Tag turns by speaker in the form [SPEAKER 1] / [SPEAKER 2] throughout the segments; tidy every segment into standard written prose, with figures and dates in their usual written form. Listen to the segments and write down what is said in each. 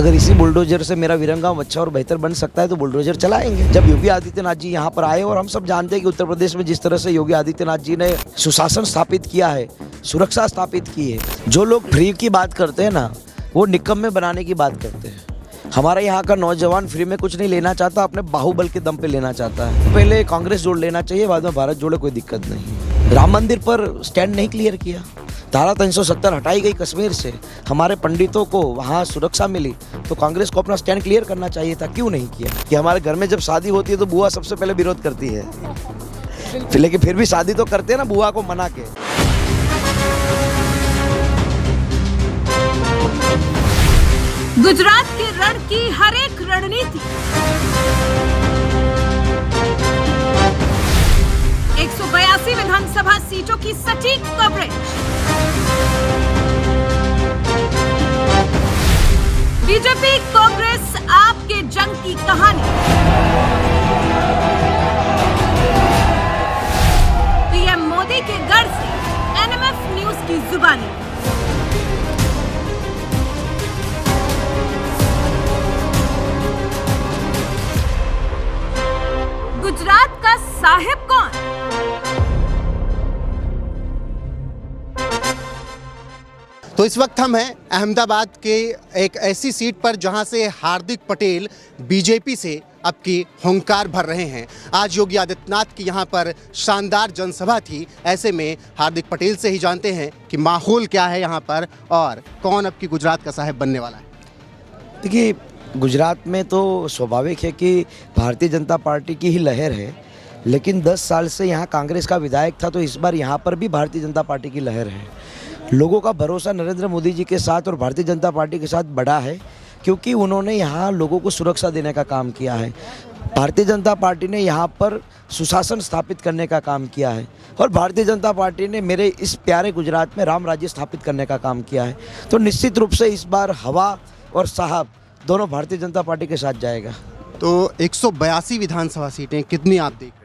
[SPEAKER 1] अगर इसी बुलडोजर से मेरा विरमगांव अच्छा और बेहतर बन सकता है तो बुलडोजर चलाएंगे। जब योगी आदित्यनाथ जी यहाँ पर आए, और हम सब जानते हैं कि उत्तर प्रदेश में जिस तरह से योगी आदित्यनाथ जी ने सुशासन स्थापित किया है, सुरक्षा स्थापित की है, जो लोग फ्री की बात करते हैं ना, वो निकम्मे बनाने की बात करते हैं। हमारे यहाँ का नौजवान फ्री में कुछ नहीं लेना चाहता, अपने बाहुबल के दम पे लेना चाहता है। पहले कांग्रेस जोड़ लेना चाहिए, बाद में भारत जोड़े, कोई दिक्कत नहीं। राम मंदिर पर स्टैंड नहीं क्लियर किया, धारा 370 हटाई गई कश्मीर से, हमारे पंडितों को वहाँ सुरक्षा मिली, तो कांग्रेस को अपना स्टैंड क्लियर करना चाहिए था, क्यों नहीं किया? कि हमारे घर में जब शादी होती है तो बुआ सबसे पहले विरोध करती है, लेकिन फिर भी शादी तो करते हैं ना बुआ को मना के।
[SPEAKER 2] गुजरात के रण की हर एक रणनीति 182 विधानसभा सीटों की सटीक कवरेज, बीजेपी कांग्रेस आपके जंग की कहानी, पीएम मोदी के गढ़ से एनएमएफ न्यूज की जुबानी। गुजरात का साहिब कौन?
[SPEAKER 3] तो इस वक्त हम हैं अहमदाबाद के एक ऐसी सीट पर जहां से हार्दिक पटेल बीजेपी से अब की हुंकार भर रहे हैं। आज योगी आदित्यनाथ की यहां पर शानदार जनसभा थी। ऐसे में हार्दिक पटेल से ही जानते हैं कि माहौल क्या है यहां पर और कौन अब की गुजरात का साहिब बनने वाला है।
[SPEAKER 1] देखिए, गुजरात में तो स्वाभाविक है कि भारतीय जनता पार्टी की ही लहर है, लेकिन 10 साल से यहाँ कांग्रेस का विधायक था, तो इस बार यहाँ पर भी भारतीय जनता पार्टी की लहर है। लोगों का भरोसा नरेंद्र मोदी जी के साथ और भारतीय जनता पार्टी के साथ बढ़ा है, क्योंकि उन्होंने यहाँ लोगों को सुरक्षा देने का काम किया है। भारतीय जनता पार्टी ने यहाँ पर सुशासन स्थापित करने का काम किया है, और भारतीय जनता पार्टी ने मेरे इस प्यारे गुजरात में राम राज्य स्थापित करने का काम किया है। तो निश्चित रूप से इस बार हवा और साहब दोनों भारतीय जनता पार्टी के साथ जाएगा।
[SPEAKER 3] तो 182 विधानसभा सीटें कितनी आप देख रहे हैं?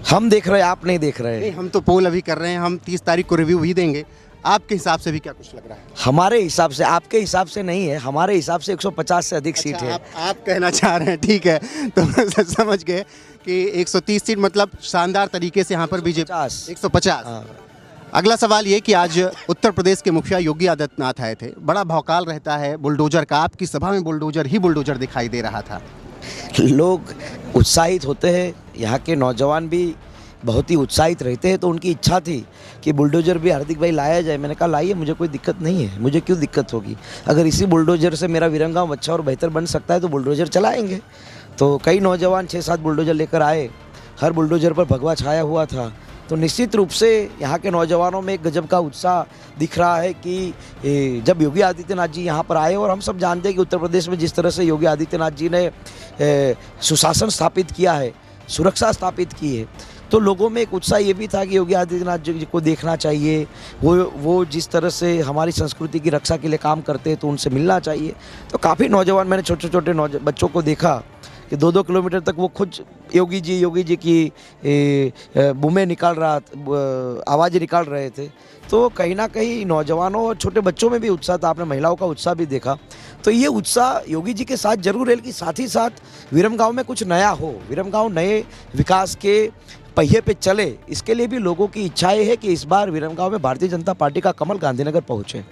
[SPEAKER 1] हम देख रहे हैं, आप नहीं देख रहे हैं।
[SPEAKER 3] हम तो पोल अभी कर रहे हैं, हम 30 तारीख को रिव्यू भी देंगे। आपके हिसाब से भी क्या कुछ लग रहा है?
[SPEAKER 1] हमारे हिसाब से, आपके हिसाब से नहीं है, हमारे हिसाब से 150 से अधिक सीट है।
[SPEAKER 3] आप कहना चाह रहे हैं, ठीक है। तो समझ गए कि 130 सीट मतलब शानदार तरीके से यहाँ पर बीजेपी 150। अगला सवाल ये कि आज उत्तर प्रदेश के मुखिया योगी आदित्यनाथ आए थे। बड़ा भौकाल रहता है बुलडोजर का, आपकी सभा में बुलडोजर ही बुलडोजर दिखाई दे रहा था।
[SPEAKER 1] लोग उत्साहित होते हैं, यहाँ के नौजवान भी बहुत ही उत्साहित रहते हैं, तो उनकी इच्छा थी कि बुलडोजर भी हार्दिक भाई लाया जाए। मैंने कहा लाइए, मुझे कोई दिक्कत नहीं है, मुझे क्यों दिक्कत होगी? अगर इसी बुलडोजर से मेरा विरमगांव अच्छा और बेहतर बन सकता है तो बुलडोजर चलाएंगे। तो कई नौजवान 6-7 बुलडोजर लेकर आए, हर बुलडोजर पर भगवा छाया हुआ था। तो निश्चित रूप से यहाँ के नौजवानों में एक गजब का उत्साह दिख रहा है कि जब योगी आदित्यनाथ जी यहाँ पर आए, और हम सब जानते हैं कि उत्तर प्रदेश में जिस तरह से योगी आदित्यनाथ जी ने सुशासन स्थापित किया है, सुरक्षा स्थापित की है, तो लोगों में एक उत्साह ये भी था कि योगी आदित्यनाथ जी को देखना चाहिए। वो जिस तरह से हमारी संस्कृति की रक्षा के लिए काम करते हैं, तो उनसे मिलना चाहिए। तो काफ़ी नौजवान, मैंने छोटे छोटे बच्चों को देखा कि 2-2 किलोमीटर तक वो खुद योगी जी की बूमें निकाल रहा, आवाज़ें निकाल रहे थे। तो कहीं ना कहीं नौजवानों और छोटे बच्चों में भी उत्साह था, आपने महिलाओं का उत्साह भी देखा। तो ये उत्साह योगी जी के साथ जरूर है, कि साथ ही साथ विरमगांव में कुछ नया हो, विरमगांव नए विकास के पहिए पे चले, इसके लिए भी लोगों की इच्छाएं है कि इस बार विरमगांव में भारतीय जनता पार्टी का कमल गांधीनगर पहुँचे।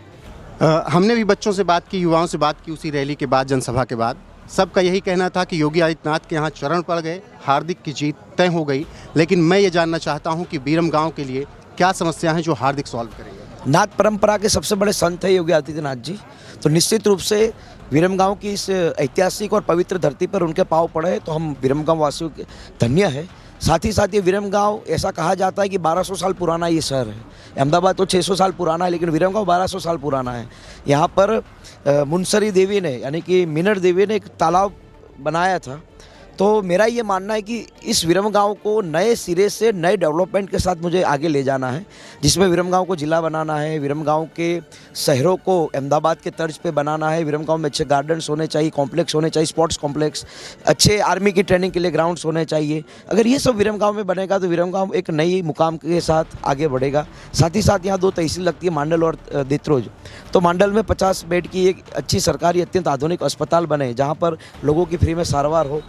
[SPEAKER 3] हमने भी बच्चों से बात की, युवाओं से बात की उसी रैली के बाद, जनसभा के बाद। सबका यही कहना था कि योगी आदित्यनाथ के यहाँ चरण पड़ गए, हार्दिक की जीत तय हो गई। लेकिन मैं ये जानना चाहता हूँ कि विरमगांव के लिए क्या समस्या है जो हार्दिक सॉल्व करेंगे?
[SPEAKER 1] नाथ परंपरा के सबसे बड़े संत है योगी आदित्यनाथ जी, तो निश्चित रूप से विरमगांव की इस ऐतिहासिक और पवित्र धरती पर उनके पाँव पड़े हैं, तो हम विरमगांव वासियों के धन्य है। साथ ही साथ ये विरमगांव, ऐसा कहा जाता है कि 1200 साल पुराना ये शहर है। अहमदाबाद तो 600 साल पुराना है, लेकिन विरमगांव 1200 साल पुराना है। यहाँ पर मुनसरी देवी ने, यानी कि मीनर देवी ने एक तालाब बनाया था, तो मेरा ये मानना है कि इस विरमगांव को नए सिरे से नए डेवलपमेंट के साथ मुझे आगे ले जाना है, जिसमें विरमगांव को ज़िला बनाना है, विरमगांव के शहरों को अहमदाबाद के तर्ज पे बनाना है, विरमगांव में अच्छे गार्डन्स होने चाहिए, कॉम्प्लेक्स होने चाहिए, स्पोर्ट्स कॉम्प्लेक्स, अच्छे आर्मी की ट्रेनिंग के लिए ग्राउंड्स होने चाहिए। अगर ये सब विरमगांव में बनेगा तो विरमगांव एक नई मुकाम के साथ आगे बढ़ेगा। साथ ही साथ यहाँ 2 तहसील लगती है, मांडल और देत्रोज। तो मांडल में 50 बेड की एक अच्छी सरकारी अत्यंत आधुनिक अस्पताल बने जहाँ पर लोगों की फ्री में सारवार हो।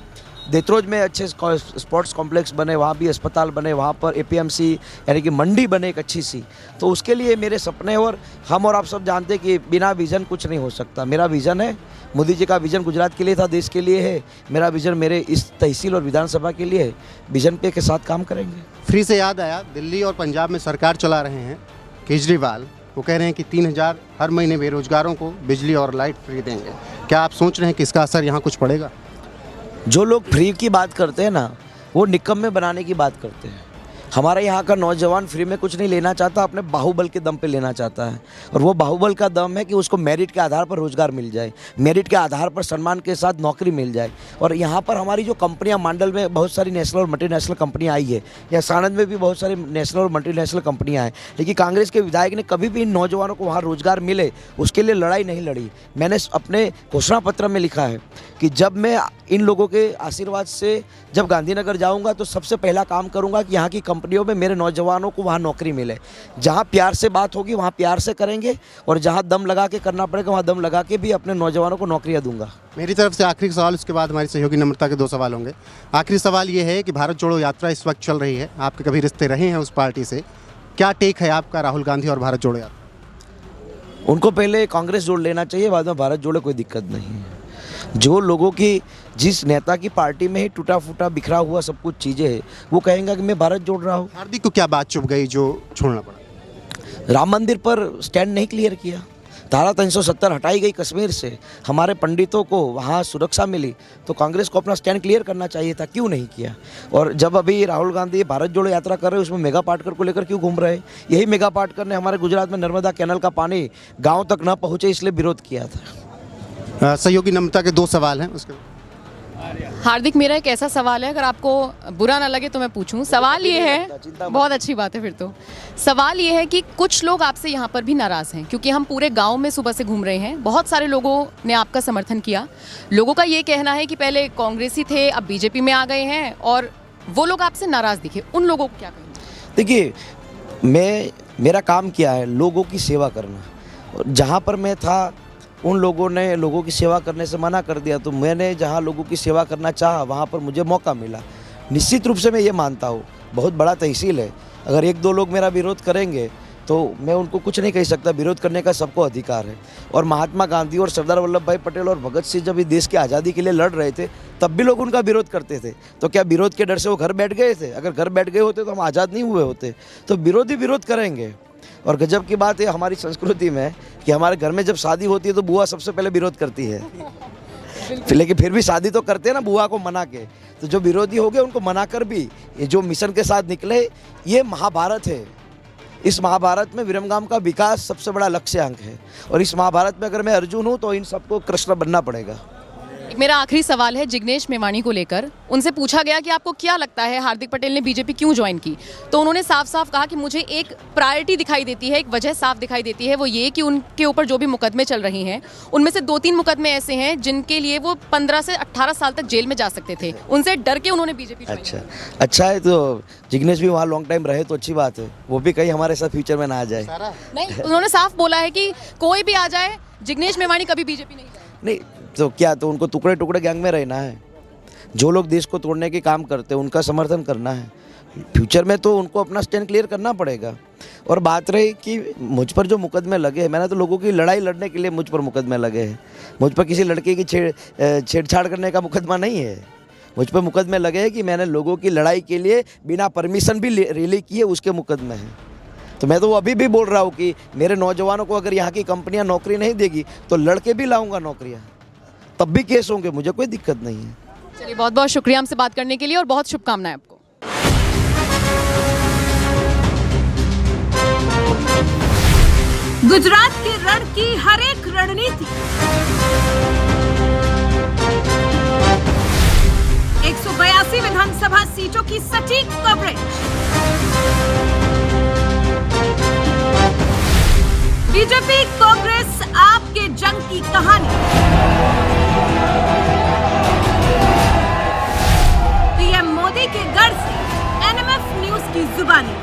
[SPEAKER 1] देत्रोज में अच्छे स्पोर्ट्स कॉम्प्लेक्स बने, वहाँ भी अस्पताल बने, वहाँ पर एपीएमसी यानी कि मंडी बने एक अच्छी सी। तो उसके लिए मेरे सपने, और हम और आप सब जानते हैं कि बिना विज़न कुछ नहीं हो सकता। मेरा विज़न है, मोदी जी का विज़न गुजरात के लिए था, देश के लिए है। मेरा विज़न मेरे इस तहसील और विधानसभा के लिए है। विज़न पे के साथ काम करेंगे।
[SPEAKER 3] फ्री से याद आया, दिल्ली और पंजाब में सरकार चला रहे हैं केजरीवाल, वो कह रहे हैं कि 3,000 हर महीने बेरोजगारों को बिजली और लाइट फ्री देंगे। क्या आप सोच रहे हैं कि इसका असर यहाँ कुछ पड़ेगा?
[SPEAKER 1] जो लोग फ्री की बात करते हैं ना, वो निकम्मे बनाने की बात करते हैं। हमारे यहाँ का नौजवान फ्री में कुछ नहीं लेना चाहता, अपने बाहुबल के दम पे लेना चाहता है। और वो बाहुबल का दम है कि उसको मेरिट के आधार पर रोजगार मिल जाए, मेरिट के आधार पर सम्मान के साथ नौकरी मिल जाए। और यहाँ पर हमारी जो कंपनियाँ, मांडल में बहुत सारी नेशनल और मल्टीनेशनल कंपनियाँ आई है, या सानंद में भी बहुत सारी नेशनल और मल्टीनेशनल कंपनियाँ हैं, लेकिन कांग्रेस के विधायक ने कभी भी इन नौजवानों को वहाँ रोजगार मिले उसके लिए लड़ाई नहीं लड़ी। मैंने अपने घोषणा पत्र में लिखा है कि जब मैं इन लोगों के आशीर्वाद से जब गांधीनगर जाऊंगा तो सबसे पहला काम करूंगा कि यहाँ की कंपनियों में मेरे नौजवानों को वहाँ नौकरी मिले। जहाँ प्यार से बात होगी वहाँ प्यार से करेंगे, और जहाँ दम लगा के करना पड़ेगा वहाँ दम लगा के भी अपने नौजवानों को नौकरियाँ दूंगा।
[SPEAKER 3] मेरी तरफ से आखिरी सवाल, उसके बाद हमारी सहयोगी नम्रता के 2 सवाल होंगे। आखिरी सवाल ये है कि भारत जोड़ो यात्रा इस वक्त चल रही है, आपके कभी रिश्ते रहे हैं उस पार्टी से, क्या टेक है आपका राहुल गांधी और भारत जोड़ो यात्रा?
[SPEAKER 1] उनको पहले कांग्रेस जोड़ लेना चाहिए, बाद में भारत जोड़े, कोई दिक्कत नहीं है। जो लोगों की, जिस नेता की पार्टी में ही टूटा फूटा बिखरा हुआ सब कुछ चीज़ें हैं, वो कहेंगे कि मैं भारत जोड़ रहा हूँ।
[SPEAKER 3] हार्दिक को क्या बात चुभ गई जो छोड़ना पड़ा?
[SPEAKER 1] राम मंदिर पर स्टैंड नहीं क्लियर किया, धारा 370 हटाई गई कश्मीर से, हमारे पंडितों को वहाँ सुरक्षा मिली, तो कांग्रेस को अपना स्टैंड क्लियर करना चाहिए था, क्यों नहीं किया? और जब अभी राहुल गांधी भारत जोड़ो यात्रा कर रहे हैं, उसमें मेगा पाटकर को लेकर क्यों घूम रहे हैं? यही मेगा पाटकर ने हमारे गुजरात में नर्मदा कैनल का पानी गाँव तक न पहुँचे इसलिए विरोध किया था।
[SPEAKER 3] सहयोगी नम्रता के 2 सवाल हैं उसके।
[SPEAKER 4] हार्दिक, मेरा एक ऐसा सवाल है, अगर आपको बुरा ना लगे तो मैं पूछूं। सवाल ये है, बहुत अच्छी बात है फिर तो। सवाल ये है कि कुछ लोग आपसे यहाँ पर भी नाराज़ हैं, क्योंकि हम पूरे गांव में सुबह से घूम रहे हैं, बहुत सारे लोगों ने आपका समर्थन किया। लोगों का ये कहना है कि पहले कांग्रेसी थे, अब बीजेपी में आ गए हैं, और वो लोग आपसे नाराज़ दिखे। उन लोगों को क्या कहेंगे?
[SPEAKER 1] देखिए, मेरा काम क्या है, लोगों की सेवा करना। और जहाँ पर मैं था उन लोगों ने लोगों की सेवा करने से मना कर दिया, तो मैंने जहाँ लोगों की सेवा करना चाहा वहाँ पर मुझे मौका मिला। निश्चित रूप से मैं ये मानता हूँ, बहुत बड़ा तहसील है, अगर 1-2 लोग मेरा विरोध करेंगे तो मैं उनको कुछ नहीं कह सकता, विरोध करने का सबको अधिकार है। और महात्मा गांधी और सरदार वल्लभ भाई पटेल और भगत सिंह जब इस देश की आज़ादी के लिए लड़ रहे थे, तब भी लोग उनका विरोध करते थे। तो क्या विरोध के डर से वो घर बैठ गए थे? अगर घर बैठ गए होते तो हम आज़ाद नहीं हुए होते। तो विरोधी विरोध करेंगे। और गजब की बात है हमारी संस्कृति में कि हमारे घर में जब शादी होती है तो बुआ सबसे पहले विरोध करती है, लेकिन फिर भी शादी तो करते हैं ना बुआ को मना के। तो जो विरोधी हो गए उनको मना कर भी ये जो मिशन के साथ निकले, ये महाभारत है। इस महाभारत में विरमगाम का विकास सबसे बड़ा लक्ष्यांक है, और इस महाभारत में अगर मैं अर्जुन हूँ तो इन सबको कृष्ण बनना पड़ेगा।
[SPEAKER 4] एक मेरा आखिरी सवाल है जिग्नेश मेवाणी को लेकर। उनसे पूछा गया कि आपको क्या लगता है हार्दिक पटेल ने बीजेपी क्यों ज्वाइन की, तो उन्होंने साफ साफ कहा कि मुझे एक प्रायोरिटी दिखाई देती है, एक वजह साफ दिखाई देती है, वो ये कि उनके ऊपर जो भी मुकदमे चल रहे हैं उनमें से 2-3 मुकदमे ऐसे हैं जिनके लिए वो 15 से 18 साल तक जेल में जा सकते थे। उनसे डर के उन्होंने बीजेपी
[SPEAKER 1] अच्छा है। तो जिग्नेश भी वहाँ लॉन्ग टाइम रहे तो अच्छी बात है, वो भी कहीं हमारे साथ फ्यूचर में ना आ जाए।
[SPEAKER 4] नहीं, उन्होंने साफ बोला है कि कोई भी आ जाए, जिग्नेश मेवाणी कभी बीजेपी नहीं जाए।
[SPEAKER 1] नहीं तो क्या, तो उनको टुकड़े टुकड़े गैंग में रहना है? जो लोग देश को तोड़ने के काम करते हैं उनका समर्थन करना है। फ्यूचर में तो उनको अपना स्टैंड क्लियर करना पड़ेगा। और बात रही कि मुझ पर जो मुकदमे लगे हैं, मैंने तो लोगों की लड़ाई लड़ने के लिए मुझ पर मुकदमे लगे हैं। मुझ पर किसी लड़के की छेड़छाड़ करने का मुकदमा नहीं है। मुझ पर मुकदमे लगे हैं कि मैंने लोगों की लड़ाई के लिए बिना परमिशन भी रैली की है, उसके मुकदमे हैं। तो मैं तो वो अभी भी बोल रहा हूँ कि मेरे नौजवानों को अगर यहाँ की कंपनियाँ नौकरी नहीं देगी तो लड़के भी लाऊंगा नौकरियाँ, तब भी केस होंगे, मुझे कोई दिक्कत नहीं है।
[SPEAKER 4] चलिए, बहुत बहुत शुक्रिया हमसे बात करने के लिए और बहुत शुभकामनाएं आपको।
[SPEAKER 2] गुजरात के रण की हर एक रणनीति 182 विधानसभा सीटों की सटीक कवरेज। बीजेपी कांग्रेस आपके जंग की कहानी। पीएम मोदी के गढ़ से एनएमएफ न्यूज की जुबानी।